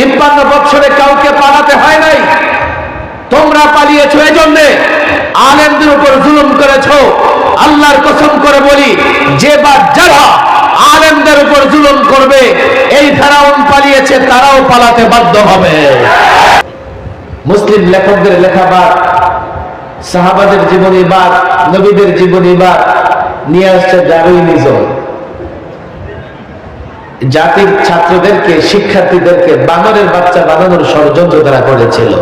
53 বছরে কাউকে পালাতে হয় নাই। তোমরা পালিয়েছো এজন্যে, আলেমদের উপর জুলুম করেছো। আল্লাহর কসম করে বলি, যে বা যারা আলেমদের উপর জুলুম করবে, এই ফেরাউন পালিয়েছে, তারাও পালাতে বাধ্য হবে। মুসলিম লেখকদের লেখাবাদ, সাহাবাদের জীবনীবাদ, নবীদের জীবনীবাদ নিয়ে আসছে ডারউইনিজম। জাতির ছাত্রদেরকে, শিক্ষার্থীদেরকে বানরের বাচ্চা বানানোর ষড়যন্ত্র তারা করেছিল।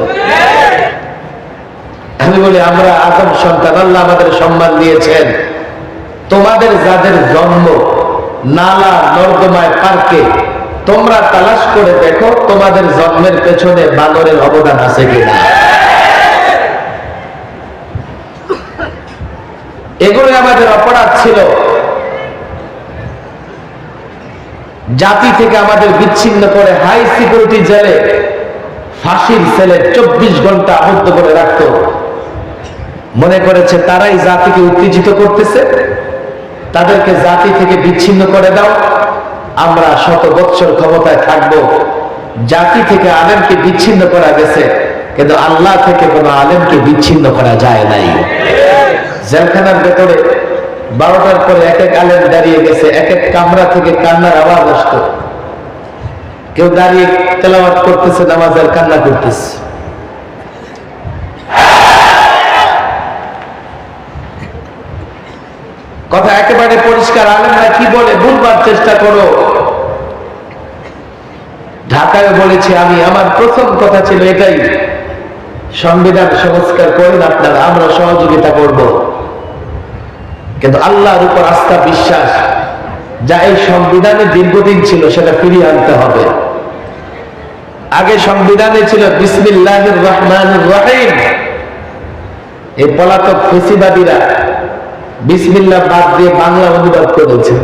আমি বলি, আমরা আদম সন্তান, আল্লাহ আমাদের সম্মান দিয়েছেন। তোমাদের যাদের জন্ম নালা নর্দমায় পার্কে, তোমরা তালাশ করে দেখো তোমাদের জন্মের পেছনে বানরের অবদান আছে কিনা। এগুলো আমাদের অপরাধ ছিল। জাতি থেকে আমাদের বিচ্ছিন্ন করে হাই সিকিউরিটি জেলে, ফাঁসির সেলে 24 ঘন্টা আবদ্ধ করে রাখত। মনে করেছে তারাই জাতিকে উত্তেজিত করতেছে, তাদেরকে জাতি থেকে বিচ্ছিন্ন করে দাও, আমরা শত বৎসর ক্ষমতায় থাকব। জাতি থেকে আলেমকে বিচ্ছিন্ন করা গেছে, কিন্তু আল্লাহ থেকে কোনো আলেমকে বিচ্ছিন্ন করা যায় নাই। জেলখানার ভেতরে 12টার পরে এক এক আলেম দাঁড়িয়ে গেছে, এক এক কামরা থেকে কান্নার আওয়াজ আসতো। কেউ দাঁড়িয়ে তেলাওয়াত করতেছে, নামাজের কান্না করতেছে। কথা একেবারে পরিষ্কার, আলেমরা কি বলে বুঝবার চেষ্টা করো। ঢাকায় বলেছি আমি, আমার প্রথম কথা ছিল এটাই, সংবিধান সংস্কার করেন আপনারা, আমরা সহযোগিতা করব। কিন্তু আল্লাহর উপর আস্থা বিশ্বাস যা এই সংবিধানে দীর্ঘদিন ছিল, সেটা ফিরিয়ে আনতে হবে। আগে সংবিধানে ছিল বিসমিল্লাহির রহমানির রহিম। এই পলাতক ফেসিবাদীরা বিসমিল্লাহ বাদ দিয়ে বাংলা অনুবাদ করেছে।